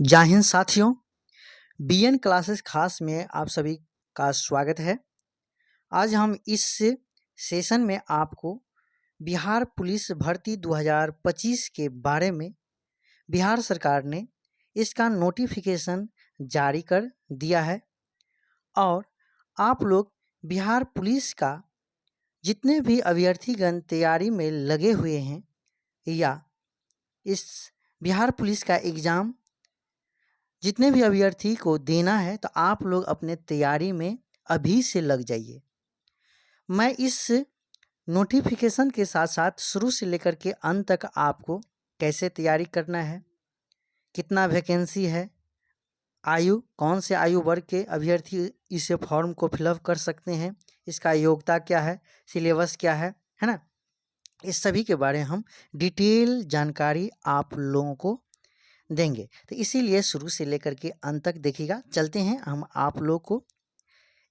जय हिंद साथियों। BN classes खास में आप सभी का स्वागत है। आज हम इस सेशन में आपको बिहार पुलिस भर्ती 2025 के बारे में बिहार सरकार ने इसका नोटिफिकेशन जारी कर दिया है और आप लोग बिहार पुलिस का जितने भी अभ्यर्थीगण तैयारी में लगे हुए हैं या इस बिहार पुलिस का एग्ज़ाम जितने भी अभ्यर्थी को देना है तो आप लोग अपने तैयारी में अभी से लग जाइए। मैं इस नोटिफिकेशन के साथ साथ शुरू से लेकर के अंत तक आपको कैसे तैयारी करना है, कितना वैकेंसी है, आयु कौन से आयु वर्ग के अभ्यर्थी इस फॉर्म को फिलअप कर सकते हैं, इसका योग्यता क्या है, सिलेबस क्या है ना, इस सभी के बारे में हम डिटेल जानकारी आप लोगों को देंगे। तो इसीलिए शुरू से लेकर के अंत तक देखिएगा। चलते हैं हम आप लोग को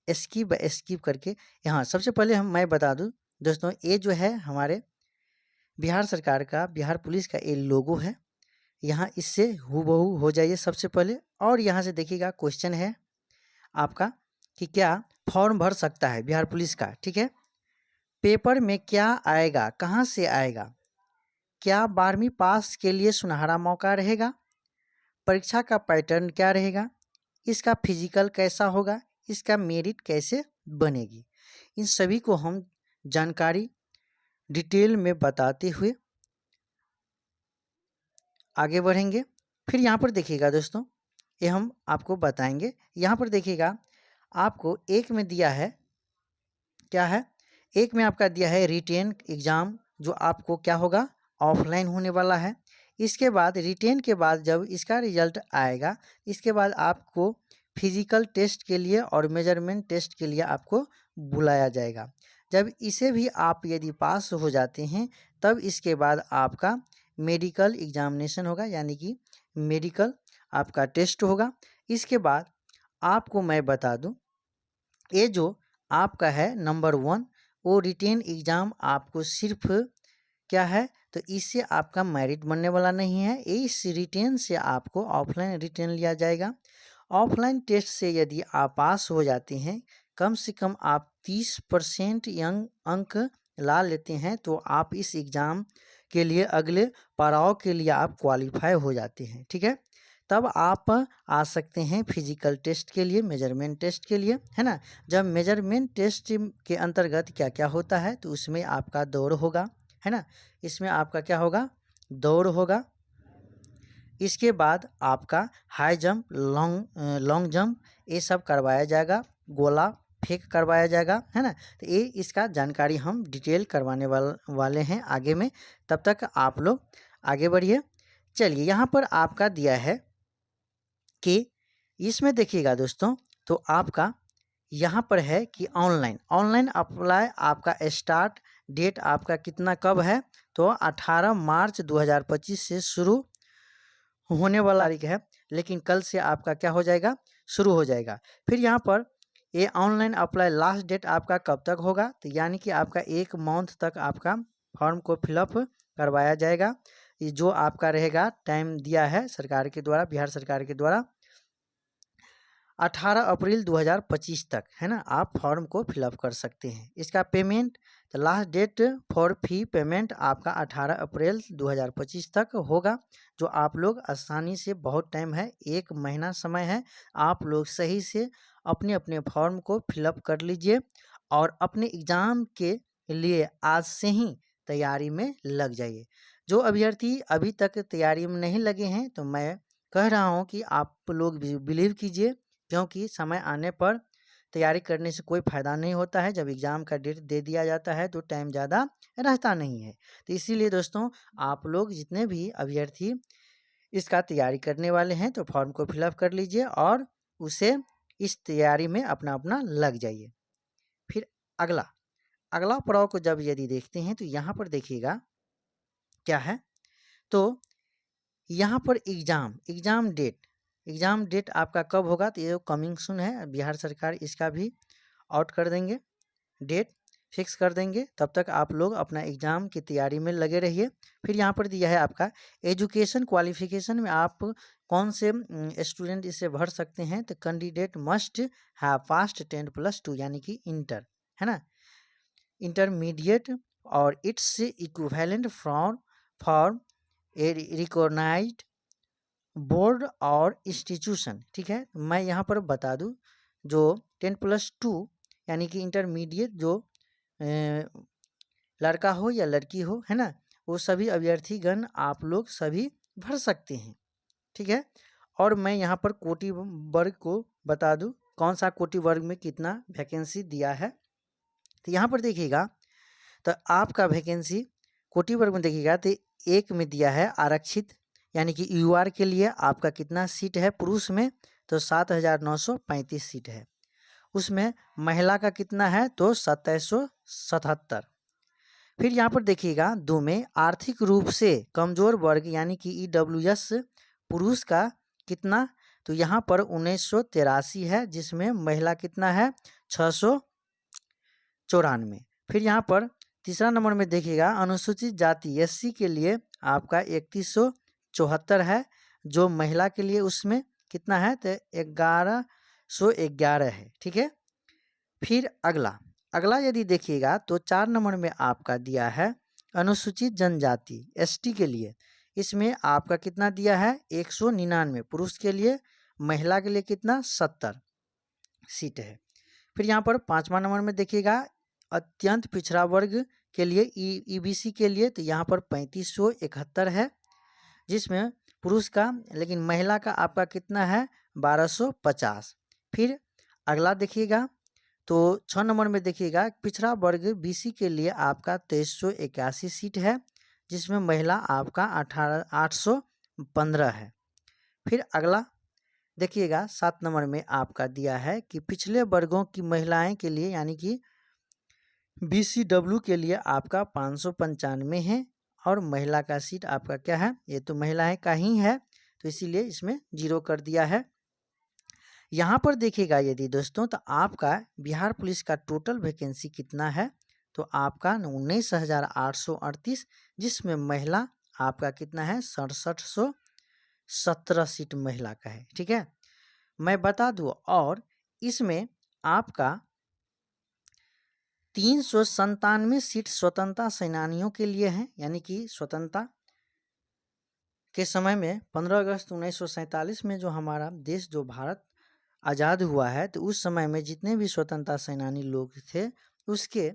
स्किप बाय स्किप करके। यहाँ सबसे पहले मैं बता दूं दोस्तों, ये जो है हमारे बिहार सरकार का, बिहार पुलिस का ये लोगो है। यहाँ इससे हूबहू हो जाइए सबसे पहले। और यहाँ से देखिएगा क्वेश्चन है आपका कि क्या फॉर्म भर सकता है बिहार पुलिस का, ठीक है। पेपर में क्या आएगा, कहाँ से आएगा, क्या 12वीं पास के लिए सुनहरा मौका रहेगा, परीक्षा का पैटर्न क्या रहेगा, इसका फिजिकल कैसा होगा, इसका मेरिट कैसे बनेगी, इन सभी को हम जानकारी डिटेल में बताते हुए आगे बढ़ेंगे। फिर यहाँ पर देखिएगा दोस्तों, ये हम आपको बताएंगे। यहाँ पर देखिएगा आपको एक में दिया है, क्या है, एक में आपका दिया है रिटेन एग्ज़ाम, जो आपको क्या होगा, ऑफलाइन होने वाला है। इसके बाद रिटेन के बाद जब इसका रिजल्ट आएगा, इसके बाद आपको फिजिकल टेस्ट के लिए और मेजरमेंट टेस्ट के लिए आपको बुलाया जाएगा। जब इसे भी आप यदि पास हो जाते हैं तब इसके बाद आपका मेडिकल एग्जामिनेशन होगा, यानी कि मेडिकल आपका टेस्ट होगा। इसके बाद आपको मैं बता दूं, ये जो आपका है नंबर 1, वो रिटेन एग्ज़ाम आपको सिर्फ क्या है, तो इससे आपका मेरिट बनने वाला नहीं है। इस रिटेन से आपको ऑफलाइन रिटेन लिया जाएगा। ऑफलाइन टेस्ट से यदि आप पास हो जाते हैं, कम से कम आप 30% अंक ला लेते हैं, तो आप इस एग्ज़ाम के लिए अगले पड़ाव के लिए आप क्वालिफाई हो जाते हैं, ठीक है। तब आप आ सकते हैं फिजिकल टेस्ट के लिए, मेजरमेंट टेस्ट के लिए, है ना। जब मेजरमेंट टेस्ट के अंतर्गत क्या क्या होता है, तो उसमें आपका दौड़ होगा, है ना। इसमें आपका क्या होगा, दौड़ होगा। इसके बाद आपका हाई जंप, लॉन्ग जंप, ये सब करवाया जाएगा, गोला फेंक करवाया जाएगा, है ना। तो ये इसका जानकारी हम डिटेल करवाने वाले हैं आगे में। तब तक आप लोग आगे बढ़िए। चलिए, यहाँ पर आपका दिया है कि इसमें देखिएगा दोस्तों, तो आपका यहाँ पर है कि ऑनलाइन अप्लाई आपका स्टार्ट डेट आपका कितना कब है, तो 18 मार्च 2025 से शुरू होने वाला तारीख है, लेकिन कल से आपका क्या हो जाएगा, शुरू हो जाएगा। फिर यहाँ पर ये ऑनलाइन अप्लाई लास्ट डेट आपका कब तक होगा, तो यानी कि आपका 1 मंथ तक आपका फॉर्म को फिलअप करवाया जाएगा। ये जो आपका रहेगा टाइम दिया है सरकार के द्वारा, बिहार सरकार के द्वारा, 18 अप्रैल 2025 तक, है ना, आप फॉर्म को फिलअप कर सकते हैं। इसका पेमेंट, तो last date for fee payment आपका 18 अप्रैल 2025 तक होगा, जो आप लोग आसानी से, बहुत टाइम है, 1 महीना समय है, आप लोग सही से अपने अपने फॉर्म को फिलअप कर लीजिए और अपने एग्ज़ाम के लिए आज से ही तैयारी में लग जाइए। जो अभ्यर्थी अभी तक तैयारी में नहीं लगे हैं, तो मैं कह रहा हूँ कि आप लोग बिलीव कीजिए, क्योंकि समय आने पर तैयारी करने से कोई फ़ायदा नहीं होता है। जब एग्ज़ाम का डेट दे दिया जाता है तो टाइम ज़्यादा रहता नहीं है। तो इसीलिए दोस्तों, आप लोग जितने भी अभ्यर्थी इसका तैयारी करने वाले हैं, तो फॉर्म को फिलअप कर लीजिए और उसे इस तैयारी में अपना अपना लग जाइए। फिर अगला पड़ाव को जब यदि देखते हैं, तो यहाँ पर देखिएगा क्या है, तो यहाँ पर एग्ज़ाम डेट आपका कब होगा, तो ये कमिंग सून है, बिहार सरकार इसका भी आउट कर देंगे, डेट फिक्स कर देंगे। तब तक आप लोग अपना एग्ज़ाम की तैयारी में लगे रहिए। फिर यहाँ पर दिया है आपका एजुकेशन क्वालिफिकेशन में आप कौन से स्टूडेंट इसे भर सकते हैं? तो कैंडिडेट मस्ट हैव पास्ट 10+2 यानी कि इंटर, है ना, इंटरमीडिएट और it's equivalent for a recognised board और इंस्टीट्यूशन। ठीक है, मैं यहाँ पर बता दूँ, जो 10+2 यानी कि इंटरमीडिएट जो लड़का हो या लड़की हो, है ना, वो सभी अभ्यर्थीगण आप लोग सभी भर सकते हैं। ठीक है, और मैं यहाँ पर कोटि वर्ग को बता दूँ, कौन सा कोटि वर्ग में कितना वैकेंसी दिया है। तो यहाँ पर देखिएगा, तो आपका वैकेंसी कोटि वर्ग में देखिएगा तो 1 में दिया है आरक्षित, यानी कि यूआर के लिए आपका कितना सीट है पुरुष में? तो 7,935 सीट है। उसमें महिला का कितना है? तो 2777। फिर यहाँ पर देखिएगा 2 में आर्थिक रूप से कमजोर वर्ग यानी कि ईडब्ल्यूएस पुरुष का कितना? तो यहाँ पर 1983 है, जिसमें महिला कितना है? 694। फिर यहाँ पर तीसरा नंबर में देखिएगा अनुसूचित जाति एससी के लिए आपका 3174 है, जो महिला के लिए उसमें कितना है? तो 1111 है। ठीक है, फिर अगला यदि देखिएगा तो 4 नंबर में आपका दिया है अनुसूचित जनजाति एसटी के लिए, इसमें आपका कितना दिया है? 199 पुरुष के लिए, महिला के लिए कितना? 70 सीट है। फिर यहाँ पर 5वां नंबर में देखिएगा अत्यंत पिछड़ा वर्ग के लिए ईबीसी के लिए, तो यहाँ पर 3571 है, जिसमें पुरुष का, लेकिन महिला का आपका कितना है? 1250। फिर अगला देखिएगा तो 6 नंबर में देखिएगा पिछड़ा वर्ग बीसी के लिए आपका 2381 सीट है, जिसमें महिला आपका 815 है। फिर अगला देखिएगा 7 नंबर में आपका दिया है कि पिछले वर्गों की महिलाएं के लिए यानी कि बीसीडब्ल्यू के लिए आपका 595 है, और महिला का सीट आपका क्या है? ये तो महिलाएं का ही है, तो इसीलिए इसमें 0 कर दिया है। यहाँ पर देखिएगा यदि दोस्तों, तो आपका बिहार पुलिस का टोटल वैकेंसी कितना है? तो आपका 19,838, जिसमें महिला आपका कितना है? 6717 सीट महिला का है। ठीक है, मैं बता दूं, और इसमें आपका 397 सीट स्वतंत्रता सेनानियों के लिए हैं, यानी कि स्वतंत्रता के समय में 15 अगस्त 1947 में जो हमारा देश जो भारत आज़ाद हुआ है, तो उस समय में जितने भी स्वतंत्रता सेनानी लोग थे, उसके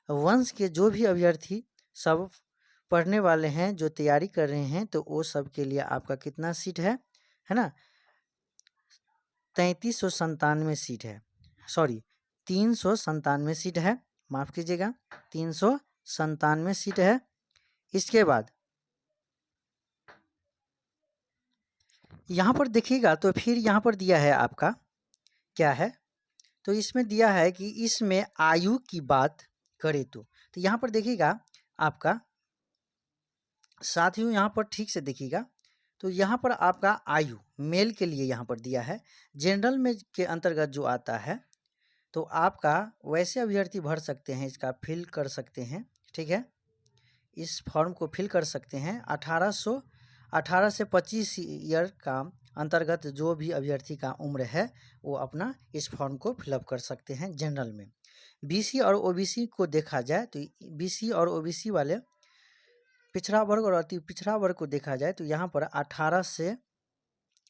वंश के जो भी अभ्यर्थी सब पढ़ने वाले हैं, जो तैयारी कर रहे हैं, तो वो सब के लिए आपका कितना सीट है ना? 397 सीट है, सॉरी 397 सीट है, माफ कीजिएगा, 397 सीट है। इसके बाद यहाँ पर देखिएगा तो फिर यहाँ पर दिया है आपका क्या है? तो इसमें दिया है कि इसमें आयु की बात करें तो यहाँ पर देखिएगा आपका साथियों, यहाँ पर ठीक से देखिएगा, तो यहाँ पर आपका आयु मेल के लिए यहाँ पर दिया है, जनरल में के अंतर्गत जो आता है, तो आपका वैसे अभ्यर्थी भर सकते हैं, इसका फिल कर सकते हैं। ठीक है, इस फॉर्म को फिल कर सकते हैं। 18 से 25 ईयर का अंतर्गत जो भी अभ्यर्थी का उम्र है, वो अपना इस फॉर्म को फिलअप कर सकते हैं जनरल में। बीसी और ओबीसी को देखा जाए तो बीसी और ओबीसी वाले पिछड़ा वर्ग और अति पिछड़ा वर्ग को देखा जाए तो यहाँ पर 18 से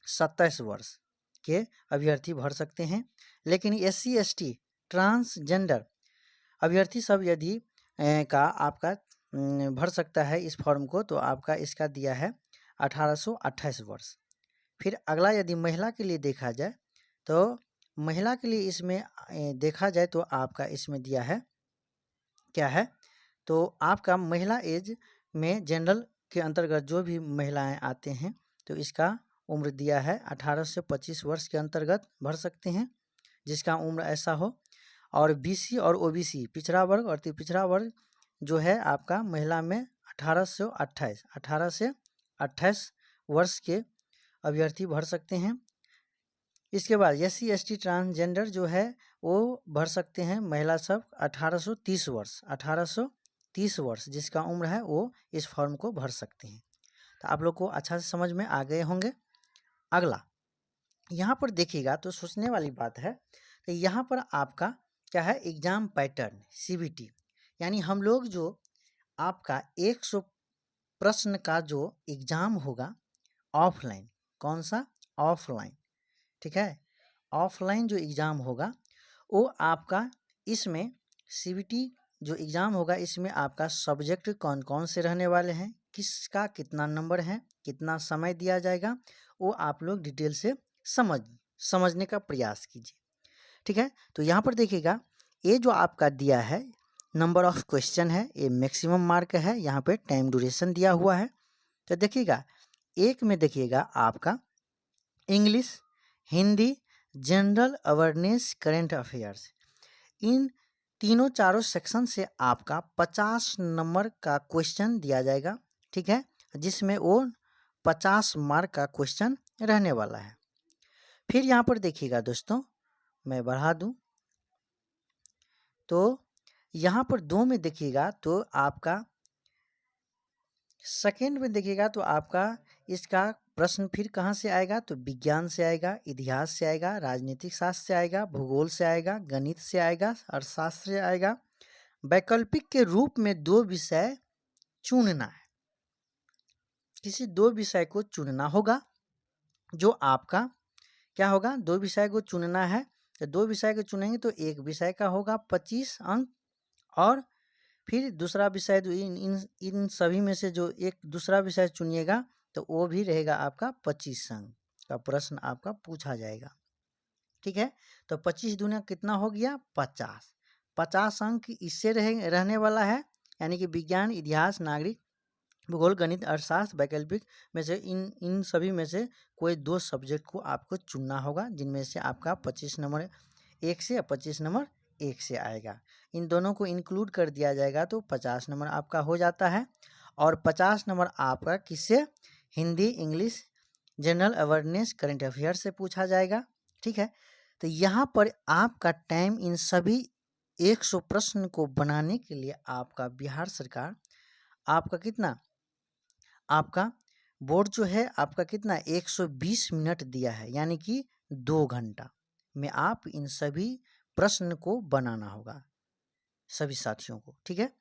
27 वर्ष के अभ्यर्थी भर सकते हैं। लेकिन एससी एसटी ट्रांसजेंडर अभ्यर्थी सब यदि का आपका भर सकता है इस फॉर्म को, तो आपका इसका दिया है 1828 वर्ष। फिर अगला यदि महिला के लिए देखा जाए तो महिला के लिए इसमें देखा जाए तो आपका इसमें दिया है क्या है? तो आपका महिला एज में जनरल के अंतर्गत जो भी महिलाएं आते हैं, तो इसका उम्र दिया है 18 से 25 वर्ष के अंतर्गत भर सकते हैं, जिसका उम्र ऐसा हो। और बीसी और ओबीसी पिछड़ा वर्ग और पिछड़ा वर्ग जो है आपका महिला में 18 से 28 वर्ष के अभ्यर्थी भर सकते हैं। इसके बाद एससी एसटी ट्रांसजेंडर जो है वो भर सकते हैं महिला सब 1830 वर्ष जिसका उम्र है, वो इस फॉर्म को भर सकते हैं। तो आप लोग को अच्छा से समझ में आ गए होंगे। अगला यहाँ पर देखिएगा तो सोचने वाली बात है, तो यहाँ पर आपका क्या है, एग्जाम पैटर्न CBT, यानी हम लोग जो आपका 100 प्रश्न का जो एग्जाम होगा ऑफलाइन, कौन सा, ऑफलाइन, ठीक है, ऑफलाइन जो एग्ज़ाम होगा वो आपका, इसमें CBT जो एग्ज़ाम होगा इसमें आपका सब्जेक्ट कौन कौन से रहने वाले हैं, किसका कितना नंबर है, कितना समय दिया जाएगा, वो आप लोग डिटेल से समझने का प्रयास कीजिए, ठीक है। तो यहाँ पर देखिएगा ये जो आपका दिया है नंबर ऑफ क्वेश्चन है, ये मैक्सिमम मार्क है, यहाँ पे टाइम ड्यूरेशन दिया हुआ है। तो देखिएगा एक में देखिएगा आपका English, Hindi, general awareness, current affairs, इन तीनों चारों सेक्शन से आपका 50 नंबर का क्वेश्चन दिया जाएगा, ठीक है, जिसमें वो 50 मार्क का क्वेश्चन रहने वाला है। फिर यहाँ पर देखिएगा दोस्तों, मैं बढ़ा दूं तो यहाँ पर 2 में देखिएगा तो आपका सेकेंड में देखिएगा तो आपका इसका प्रश्न फिर कहाँ से आएगा, तो विज्ञान से आएगा, इतिहास से आएगा, राजनीतिक शास्त्र से आएगा, भूगोल से आएगा, गणित से आएगा, अर्थशास्त्र से आएगा। वैकल्पिक के रूप में 2 विषय चुनना है, किसी 2 विषय को चुनना होगा, जो आपका क्या होगा, 2 विषय को चुनना है। तो 2 विषय को चुनेंगे तो एक विषय का होगा 25 अंक, और फिर दूसरा विषय तो इन सभी में से जो एक दूसरा विषय चुनिएगा तो वो भी रहेगा आपका 25 अंक का प्रश्न आपका पूछा जाएगा, ठीक है। तो 25 दूना कितना हो गया, 50 अंक इससे रहने वाला है, यानी कि विज्ञान, इतिहास, नागरिक, भूगोल, गणित, अर्थशास्त्र, वैकल्पिक में से इन सभी में से कोई 2 सब्जेक्ट को आपको चुनना होगा, जिनमें से आपका 25 नंबर 1 से, 25 नंबर 1 से आएगा। इन दोनों को इंक्लूड कर दिया जाएगा तो 50 नंबर आपका हो जाता है, और 50 नंबर आपका किससे, Hindi, English, general awareness, current affair से पूछा जाएगा, ठीक है। तो यहाँ पर आपका टाइम इन सभी 100 प्रश्न को बनाने के लिए आपका बिहार सरकार आपका कितना, आपका बोर्ड जो है आपका कितना 120 मिनट दिया है, यानी कि 2 घंटा में आप इन सभी प्रश्न को बनाना होगा सभी साथियों को, ठीक है।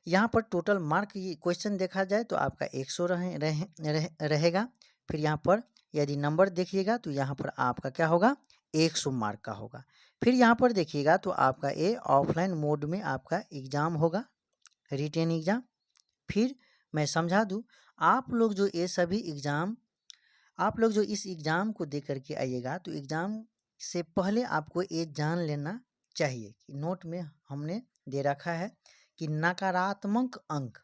यहाँ पर टोटल मार्क क्वेश्चन देखा जाए तो आपका 100 रहेगा। फिर यहाँ पर यदि नंबर देखिएगा तो यहाँ पर आपका क्या होगा, 100 मार्क का होगा। फिर यहाँ पर देखिएगा तो आपका ये ऑफलाइन मोड में आपका एग्ज़ाम होगा, रिटेन एग्ज़ाम। फिर मैं समझा दूँ, आप लोग जो ये सभी एग्ज़ाम, आप लोग जो इस एग्ज़ाम को दे करके आइएगा तो एग्ज़ाम से पहले आपको ये जान लेना चाहिए कि नोट में हमने दे रखा है कि नकारात्मक अंक,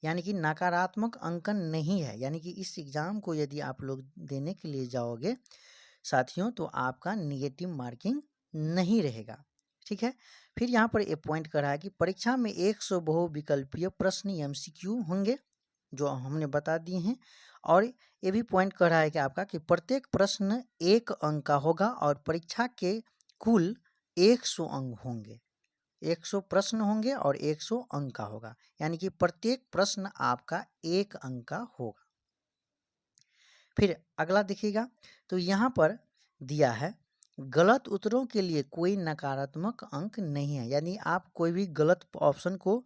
यानी कि नकारात्मक अंकन नहीं है, यानी कि इस एग्ज़ाम को यदि आप लोग देने के लिए जाओगे साथियों तो आपका निगेटिव मार्किंग नहीं रहेगा, ठीक है। फिर यहाँ पर ये पॉइंट कर रहा है कि परीक्षा में 100 बहुविकल्पीय प्रश्न MCQ होंगे, जो हमने बता दिए हैं, और ये भी पॉइंट कर रहा है कि आपका कि प्रत्येक प्रश्न 1 अंक का होगा और परीक्षा के कुल 100 अंक होंगे, 100 प्रश्न होंगे और 100 अंक का होगा, यानी कि प्रत्येक प्रश्न आपका 1 अंक का होगा। फिर अगला देखिएगा तो यहाँ पर दिया है गलत उत्तरों के लिए कोई नकारात्मक अंक नहीं है, यानी आप कोई भी गलत ऑप्शन को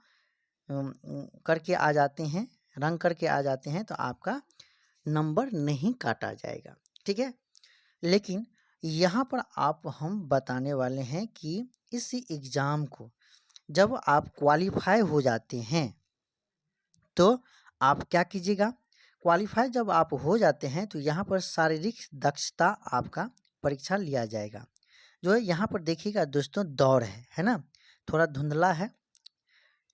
करके आ जाते हैं, रंग करके आ जाते हैं तो आपका नंबर नहीं काटा जाएगा, ठीक है। लेकिन यहाँ पर आप हम बताने वाले हैं कि इस एग्ज़ाम को जब आप क्वालिफाई हो जाते हैं तो आप क्या कीजिएगा, क्वालिफाई जब आप हो जाते हैं तो यहाँ पर शारीरिक दक्षता आपका परीक्षा लिया जाएगा, जो है यहाँ पर देखिएगा दोस्तों दौड़ है ना, थोड़ा धुंधला है,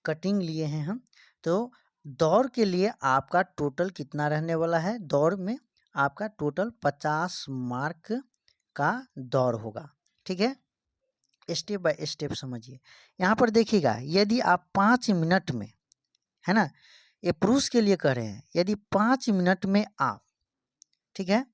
कटिंग लिए हैं हम, तो दौड़ के लिए आपका टोटल कितना रहने वाला है, दौड़ में आपका टोटल 50 मार्क का दौड़ होगा, ठीक है। स्टेप बाय स्टेप समझिए। यहाँ पर देखिएगा यदि आप 5 मिनट में, है ना, ये पुरुष के लिए कह रहे हैं, यदि 5 मिनट में आप, ठीक है,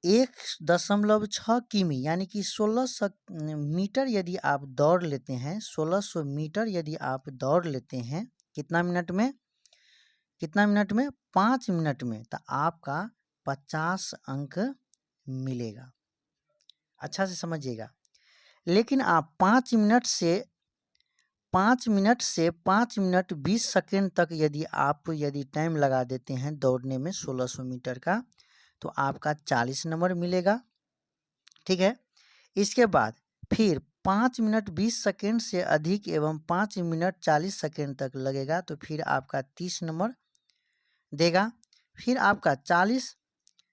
1.6 किमी यानी कि 1600 मीटर यदि आप दौड़ लेते हैं, 1600 मीटर यदि आप दौड़ लेते हैं, कितना मिनट में, कितना मिनट में, 5 मिनट में, तो आपका 50 अंक मिलेगा। अच्छा से समझिएगा। लेकिन आप 5 मिनट से 5 मिनट 20 सेकंड तक यदि टाइम लगा देते हैं दौड़ने में 1600 मीटर का, तो आपका 40 नंबर मिलेगा। ठीक है। इसके बाद फिर 5 मिनट 20 सेकंड से अधिक एवं 5 मिनट 40 सेकंड तक लगेगा, तो फिर आपका 30 नंबर देगा। फिर आपका 40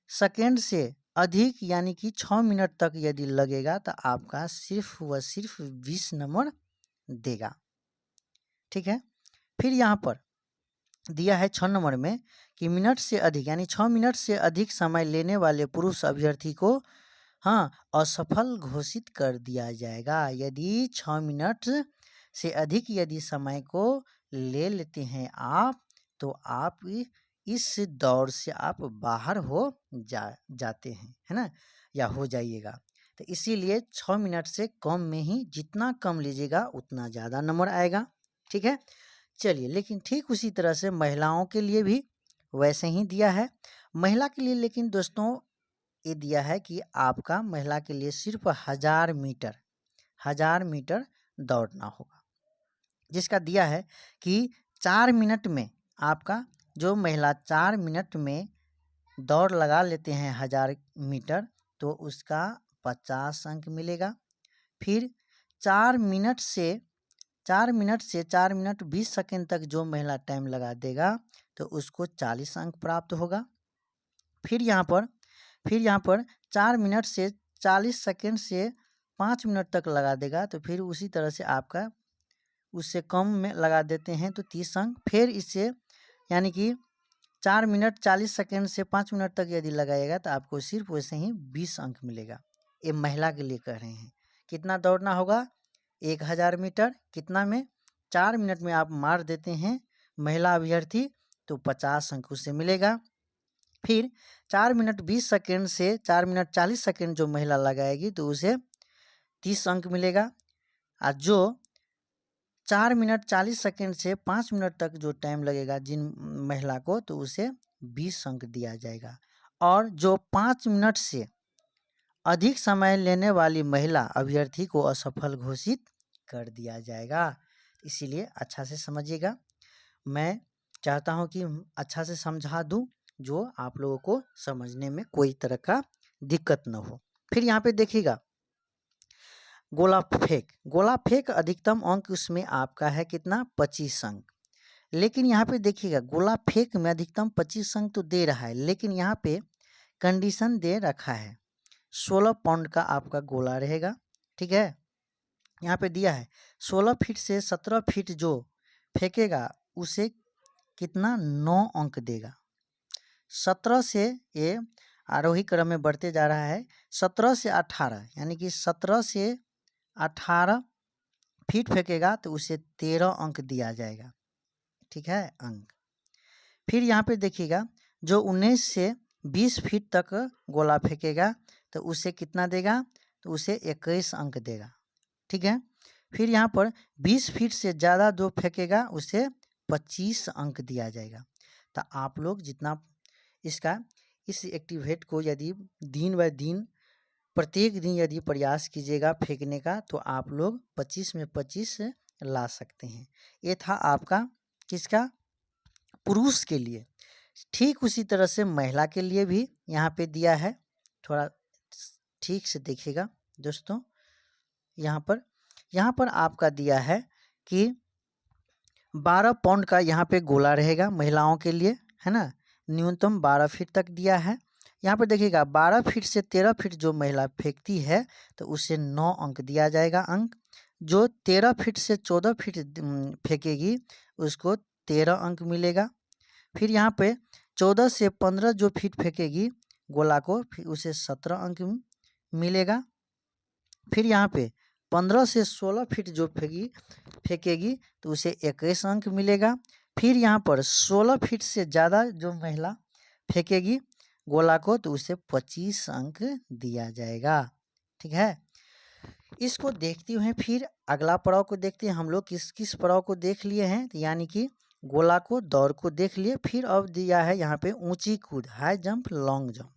सेकंड से अधिक यानी कि 6 मिनट तक यदि लगेगा, तो आपका सिर्फ व सिर्फ 20 नंबर देगा। ठीक है। फिर यहाँ पर दिया है 6 नंबर में कि मिनट से अधिक यानी 6 मिनट से अधिक समय लेने वाले पुरुष अभ्यर्थी को असफल घोषित कर दिया जाएगा। यदि 6 मिनट से अधिक यदि समय को ले लेते हैं आप, तो आप इस दौड़ से आप बाहर हो जाते हैं, है ना, या हो जाइएगा। तो इसीलिए 6 मिनट से कम में ही जितना कम लीजिएगा उतना ज़्यादा नंबर आएगा। ठीक है। चलिए, लेकिन ठीक उसी तरह से महिलाओं के लिए भी वैसे ही दिया है। महिला के लिए लेकिन दोस्तों ये दिया है कि आपका महिला के लिए सिर्फ 1000 मीटर दौड़ना होगा, जिसका दिया है कि 4 मिनट में आपका जो महिला 4 मिनट में दौड़ लगा लेते हैं 1000 मीटर, तो उसका 50 अंक मिलेगा। फिर 4 मिनट से 4 मिनट 20 सेकंड तक जो महिला टाइम लगा देगा, तो उसको 40 अंक प्राप्त होगा। फिर यहाँ पर 4 मिनट से 40 सेकंड से 5 मिनट तक लगा देगा, तो फिर उसी तरह से आपका उससे कम में लगा देते हैं तो 30 अंक। फिर इससे यानी कि 4 मिनट 40 सेकंड से 5 मिनट तक यदि लगाएगा, तो आपको सिर्फ वैसे ही 20 अंक मिलेगा। ये महिला के लिए कह रहे हैं। कितना दौड़ना होगा? 1000 मीटर। कितना में? 4 मिनट में आप मार देते हैं महिला अभ्यर्थी, तो 50 अंक उससे मिलेगा। फिर 4 मिनट 20 सेकंड से 4 मिनट 40 सेकंड जो महिला लगाएगी, तो उसे 30 अंक मिलेगा। और जो 4 मिनट 40 सेकंड से 5 मिनट तक जो टाइम लगेगा जिन महिला को, तो उसे 20 अंक दिया जाएगा। और जो 5 मिनट से अधिक समय लेने वाली महिला अभ्यर्थी को असफल घोषित कर दिया जाएगा। इसीलिए अच्छा से समझिएगा। मैं चाहता हूं कि अच्छा से समझा दूं, जो आप लोगों को समझने में कोई तरह का दिक्कत न हो। फिर यहाँ पे देखिएगा, गोला फेंक अधिकतम अंक उसमें आपका है कितना? 25 अंक। लेकिन यहाँ पे देखिएगा, गोला फेंक में अधिकतम 25 अंक तो दे रहा है, लेकिन यहाँ पे कंडीशन दे रखा है 16 पाउंड का आपका गोला रहेगा। ठीक है। यहाँ पे दिया है 16 फीट से 17 फीट जो फेंकेगा उसे कितना? 9 अंक देगा। 17 से ये आरोही क्रम में बढ़ते जा रहा है। 17 से 18 यानी कि 17 से 18 फीट फेंकेगा, तो उसे 13 अंक दिया जाएगा। ठीक है, अंक। फिर यहाँ पे देखिएगा, जो 19 से 20 फीट तक गोला फेंकेगा, तो उसे कितना देगा? तो उसे 21 अंक देगा। ठीक है। फिर यहाँ पर 20 फीट से ज़्यादा जो फेंकेगा उसे 25 अंक दिया जाएगा। तो आप लोग जितना इस एक्टिवेट को यदि दिन ब दिन प्रत्येक दिन यदि प्रयास कीजिएगा फेंकने का, तो आप लोग 25 में 25 ला सकते हैं। ये था आपका किसका? पुरुष के लिए। ठीक उसी तरह से महिला के लिए भी यहाँ पे दिया है। थोड़ा ठीक से देखिएगा दोस्तों। यहाँ पर आपका दिया है कि 12 पाउंड का यहाँ पे गोला रहेगा महिलाओं के लिए, है ना। न्यूनतम 12 फीट तक दिया है। यहाँ पर देखिएगा 12 फीट से 13 फीट जो महिला फेंकती है, तो उसे 9 अंक दिया जाएगा अंक। जो 13 फीट से 14 फीट फेंकेगी उसको 13 अंक मिलेगा। फिर यहाँ पे 14 से 15 जो फीट फेंकेगी गोला को, फिर उसे 17 अंक मिलेगा। फिर यहाँ पे 15 से 16 फीट जो फेंकेगी तो उसे 21 अंक मिलेगा। फिर यहाँ पर 16 फीट से ज़्यादा जो महिला फेंकेगी गोला को, तो उसे 25 अंक दिया जाएगा। ठीक है। इसको देखते हुए फिर अगला पड़ाव को देखते हैं। हम लोग किस किस पड़ाव को देख लिए हैं, यानी कि गोला को, दौड़ को देख लिए। फिर अब दिया है यहाँ पे ऊंची कूद, हाई जंप, लॉन्ग जंप।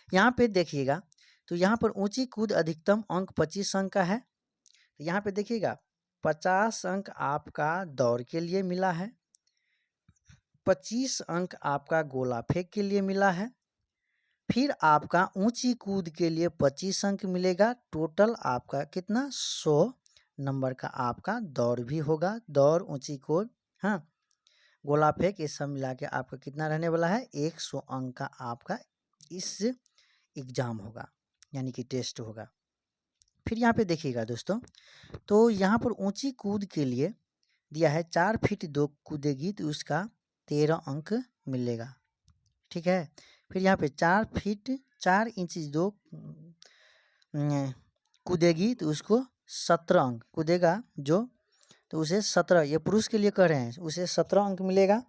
यहाँ पे देखिएगा तो यहाँ पर ऊंची कूद अधिकतम अंक 25 अंक का है। तो यहाँ पे देखिएगा 50 अंक आपका दौड़ के लिए मिला है, 25 अंक आपका गोला फेंक के लिए मिला है, फिर आपका ऊंची कूद के लिए 25 अंक मिलेगा। टोटल आपका कितना 100 नंबर का आपका दौड़ भी होगा, दौड़, ऊंची कूद, हाँ, गोला फेंक, ये सब मिला के आपका कितना रहने वाला है 100 अंक का आपका इस एग्जाम होगा, यानी कि टेस्ट होगा। फिर यहाँ पे देखिएगा दोस्तों, तो यहाँ पर ऊंची कूद के लिए दिया है 4 फीट 2 कूदेगी तो उसका 13 अंक मिलेगा, ठीक है। फिर यहाँ पे 4 फीट 4 इंच 2 कूदेगी तो उसको 17 अंक, कूदेगा जो तो उसे 17, ये पुरुष के लिए कह रहे हैं, उसे 17 अंक मिलेगा।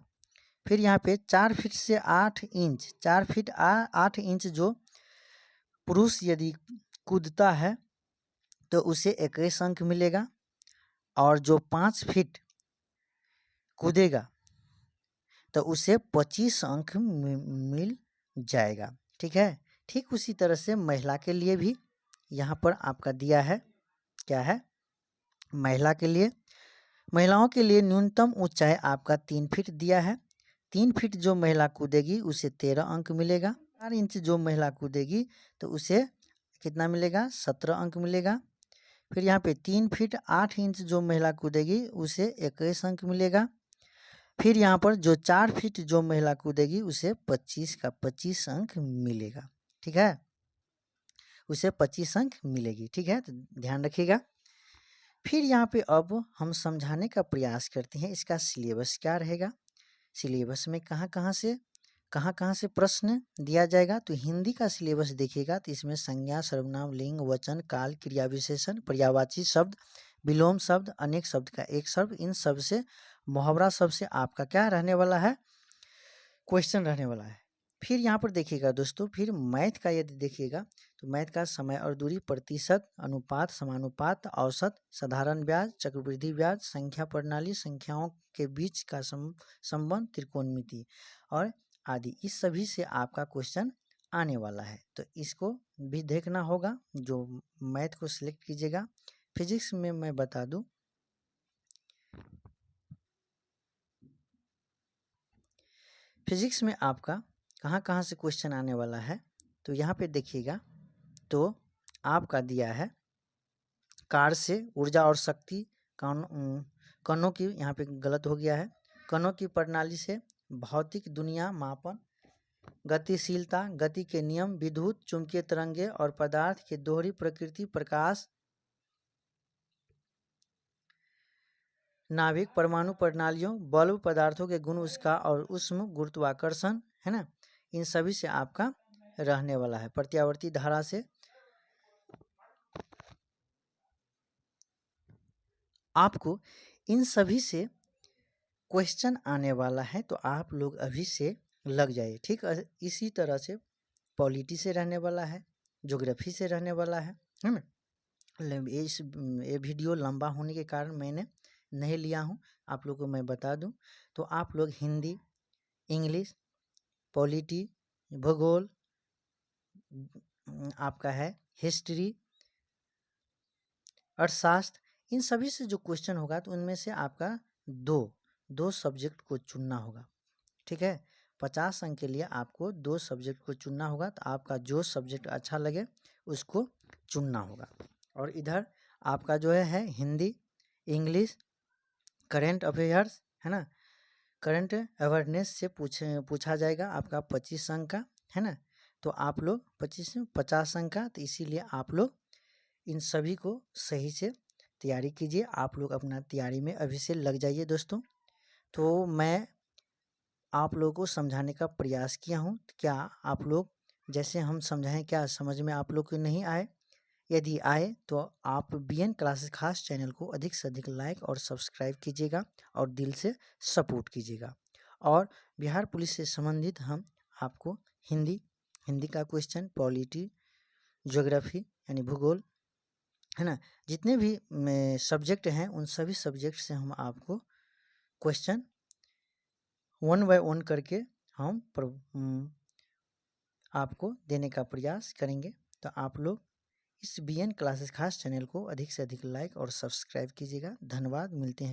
फिर यहाँ पे 4 फीट से 8 इंच, 4 फीट 8 इंच जो पुरुष यदि कूदता है तो उसे 21 अंक मिलेगा, और जो 5 फीट कूदेगा तो उसे 25 अंक मिल जाएगा, ठीक है। ठीक उसी तरह से महिला के लिए भी यहाँ पर आपका दिया है, क्या है, महिला के लिए, महिलाओं के लिए न्यूनतम ऊंचाई आपका 3 फीट दिया है। 3 फीट जो महिला कूदेगी उसे 13 अंक मिलेगा। 4 इंच जो महिला कूदेगी तो उसे कितना मिलेगा 17 अंक मिलेगा। फिर यहाँ पे 3 फीट 8 इंच जो महिला कूदेगी उसे 21 अंक मिलेगा। फिर यहाँ पर जो 4 फीट जो महिला कूदेगी उसे 25 का 25 अंक मिलेगा, ठीक है, उसे 25 अंक मिलेगी, ठीक है, तो ध्यान रखिएगा। फिर यहाँ पे अब हम समझाने का प्रयास करते हैं इसका सिलेबस क्या रहेगा, सिलेबस में कहाँ कहाँ से प्रश्न दिया जाएगा। तो हिंदी का सिलेबस देखिएगा तो इसमें संज्ञा, सर्वनाम, लिंग, वचन, काल, क्रिया विशेषण, पर्यायवाची शब्द, विलोम शब्द, अनेक शब्द का एक शब्द, इन सब से, मुहावरा शब्द से आपका क्या रहने वाला है, क्वेश्चन रहने वाला है। फिर यहाँ पर देखिएगा दोस्तों, फिर मैथ का यदि देखिएगा तो मैथ का समय और दूरी, प्रतिशत, अनुपात, समानुपात, औसत, साधारण ब्याज, चक्रवृद्धि ब्याज, संख्या प्रणाली, संख्याओं के बीच का संबंध, त्रिकोणमिति और आदि, इस सभी से आपका क्वेश्चन आने वाला है। तो इसको भी देखना होगा, जो मैथ को सिलेक्ट कीजिएगा। फिजिक्स में मैं बता दूं, फिजिक्स में आपका कहाँ से क्वेश्चन आने वाला है, तो यहाँ पे देखिएगा तो आपका दिया है कार से ऊर्जा और शक्ति, कणों की, यहाँ पे गलत हो गया है, कणों की प्रणाली से भौतिक दुनिया, मापन, गतिशीलता, गति के नियम, विद्युत चुंबकीय तरंगे और पदार्थ की दोहरी प्रकृति, प्रकाश, नाभिक, परमाणु प्रणालियों, बल्ब, पदार्थों के गुण, उसका और उष्म गुरुत्वाकर्षण, है ना, इन सभी से आपका रहने वाला है। प्रत्यावर्ती धारा से आपको इन सभी से क्वेश्चन आने वाला है, तो आप लोग अभी से लग जाइए, ठीक। इसी तरह से पॉलिटी से रहने वाला है, ज्योग्राफी से रहने वाला है ना। ये वीडियो लंबा होने के कारण मैंने नहीं लिया हूँ, आप लोगों को मैं बता दूं, तो आप लोग हिंदी, इंग्लिश, पॉलिटी, भूगोल, आपका है हिस्ट्री, अर्थशास्त्र, इन सभी से जो क्वेश्चन होगा तो उनमें से आपका दो सब्जेक्ट को चुनना होगा, ठीक है। 50 अंक के लिए आपको 2 सब्जेक्ट को चुनना होगा, तो आपका जो सब्जेक्ट अच्छा लगे उसको चुनना होगा। और इधर आपका जो है हिंदी, इंग्लिश, करेंट अफेयर्स, है ना, करंट अवेयरनेस से पूछा जाएगा आपका 25 अंक का, है ना। तो आप लोग 50 अंक का, तो इसीलिए आप लोग इन सभी को सही से तैयारी कीजिए। आप लोग अपना तैयारी में अभी से लग जाइए दोस्तों। तो मैं आप लोगों को समझाने का प्रयास किया हूँ, क्या आप लोग जैसे हम समझाएं क्या समझ में आप लोग को नहीं आए? यदि आए तो आप BN क्लासेस खास चैनल को अधिक से अधिक लाइक और सब्सक्राइब कीजिएगा और दिल से सपोर्ट कीजिएगा। और बिहार पुलिस से संबंधित हम आपको हिंदी का क्वेश्चन, पॉलिटी, ज्योग्राफी यानी भूगोल, है ना, जितने भी सब्जेक्ट हैं उन सभी सब्जेक्ट से हम आपको क्वेश्चन वन बाय वन करके हम आपको देने का प्रयास करेंगे। तो आप लोग इस BN क्लासेस खास चैनल को अधिक से अधिक लाइक और सब्सक्राइब कीजिएगा। धन्यवाद, मिलते हैं।